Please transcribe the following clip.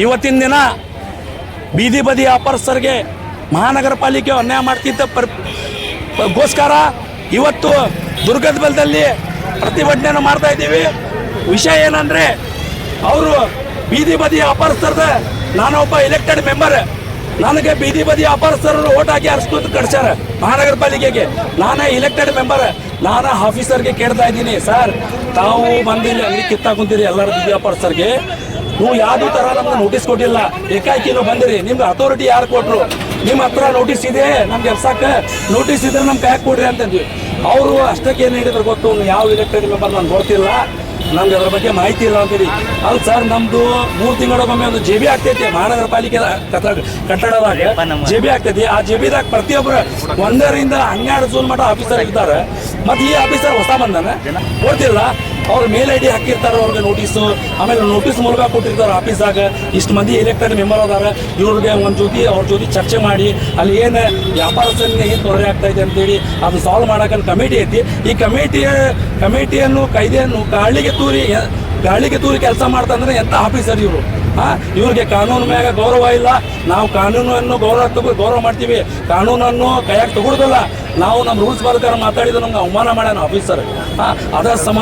ಇವತ್ತಿನ ದಿನ ಬೀದಿ ಬದಿ ವ್ಯಾಪಾರಸ್ಥರಿಗೆ ಮಹಾನಗರ ಪಾಲಿಕೆ ಅನ್ಯಾಯ ಮಾಡ್ತಿದ್ದ ಗೋಸ್ಕರ ಇವತ್ತು ದುರ್ಗದ ಬಲದಲ್ಲಿ ಪ್ರತಿಭಟನೆಯನ್ನು ಮಾಡ್ತಾ ಇದ್ದೀವಿ. ವಿಷಯ ಏನಂದ್ರೆ ಅವರು ಬೀದಿ ಬದಿ ವ್ಯಾಪಾರಸ್ಥರದ ನಾನೊಬ್ಬ ಎಲೆಕ್ಟೆಡ್ ಮೆಂಬರ್, ನನಗೆ ಬೀದಿ ಬದಿ ವ್ಯಾಪಾರಸ್ಥರು ಓಟ್ ಹಾಕಿ ಅರ್ಸ್ಕೊತ ಕಳ್ಸ್ಯಾರ ಮಹಾನಗರ ಪಾಲಿಕೆಗೆ. ನಾನೇ ಎಲೆಕ್ಟೆಡ್ ಮೆಂಬರ್, ನಾನು ಆಫೀಸರ್ಗೆ ಕೇಳ್ತಾ ಇದ್ದೀನಿ, ಸರ್ ತಾವು ಬಂದಿಲ್ಲ ಅಂಗಡಿ ಕಿತ್ತಾಕ್ ಕುಂತೀರಿ ಎಲ್ಲರ ಬೀದಿ ವ್ಯಾಪಾರಸ್ಥರಿಗೆ, ನೀವು ಯಾವುದೇ ಥರ ನಮ್ಗೆ ನೋಟಿಸ್ ಕೊಟ್ಟಿಲ್ಲ, ಏಕಾಏಕಿನೂ ಬಂದಿರಿ, ನಿಮ್ಗೆ ಅಥಾರಿಟಿ ಯಾರು ಕೊಟ್ಟರು, ನಿಮ್ಮ ಹತ್ರ ನೋಟಿಸ್ ಇದೆ ನಮ್ಗೆ ಎರ್ಸಕ್ಕೆ, ನೋಟಿಸ್ ಇದ್ರೆ ನಮ್ಗೆ ಯಾಕೆ ಕೊಡ್ರಿ ಅಂತಂದ್ವಿ. ಅವರು ಅಷ್ಟಕ್ಕೆ ಏನು ಹೇಳಿದ್ರು ಗೊತ್ತು, ಯಾವ ಎಲೆಕ್ಟೆಡ್ ಮೆಂಬರ್ ನಾನು ನೋಡ್ತಿಲ್ಲ, ನಮ್ಗೆ ಅದ್ರ ಬಗ್ಗೆ ಮಾಹಿತಿ ಇಲ್ಲ ಅಂತೀರಿ. ಅಲ್ಲಿ ಸರ್ ನಮ್ದು 3 ತಿಂಗಳಿಗೊಮ್ಮೆ ಒಂದು ಜೆ ಬಿ ಆಗ್ತೈತಿ ಮಹಾನಗರ ಪಾಲಿಕೆ ಕಟ್ಟಡದಾಗ ಜೆ ಬಿ ಆಗ್ತೈತಿ. ಆ ಜೆ ಬಿದಾಗ ಪ್ರತಿಯೊಬ್ಬರು 1ರಿಂದ 12 ಜೂನ್ ಮಟ್ಟ ಆಫೀಸರ್ ಇರ್ತಾರೆ. ಮತ್ತು ಈ ಆಫೀಸರ್ ಹೊಸ ಬಂದಾನ ಕೊಡ್ತಿಲ್ಲ, ಅವ್ರ ಮೇಲ್ ಐ ಡಿ ಹಾಕಿರ್ತಾರೆ ಅವ್ರಿಗೆ ನೋಟಿಸು, ಆಮೇಲೆ ನೋಟಿಸ್ ಮೂಲಕ ಕೊಟ್ಟಿರ್ತಾರೆ ಆಫೀಸಾಗ. ಇಷ್ಟು ಮಂದಿ ಎಲೆಕ್ಟೆಡ್ ಮೆಂಬರ್ ಅದಾರ, ಇವ್ರಿಗೆ ಒಂದು ಜೊತೆ ಅವ್ರ ಜೊತೆ ಚರ್ಚೆ ಮಾಡಿ ಅಲ್ಲಿ ಏನು ವ್ಯಾಪಾರಸ್ಥರಿಗೆ ಏನು ತೊಂದರೆ ಆಗ್ತಾ ಇದೆ ಅಂತೇಳಿ ಅದು ಸಾಲ್ವ್ ಮಾಡೋಕೆ ಕಮಿಟಿ ಐತಿ. ಈ ಕಮಿಟಿಯನ್ನು ಕೈದೆಯನ್ನು ಗಾಳಿಗೆ ತೂರಿ ಕೆಲಸ ಮಾಡ್ತಂದ್ರೆ ಎಂಥ ಆಫೀಸರ್ ಇವರು. ಇವ್ರಿಗೆ ಕಾನೂನು ಮ್ಯಾಗ ಗೌರವ ಇಲ್ಲ. ನಾವು ಕಾನೂನನ್ನು ಗೌರವ ಮಾಡ್ತೀವಿ, ಕಾನೂನನ್ನು ಕೈಯಾಗ ತಗೊಳ್ಳೋದಲ್ಲ. ನಾವು ನಮ್ಮ ರೂಲ್ಸ್ ಪ್ರಕಾರ ಮಾತಾಡಿದ್ರೆ ನಮ್ಗೆ ಅವಮಾನ ಮಾಡ್ಯಾನ ಆಫೀಸರ್. ಅದರ ಸಂಬಂಧ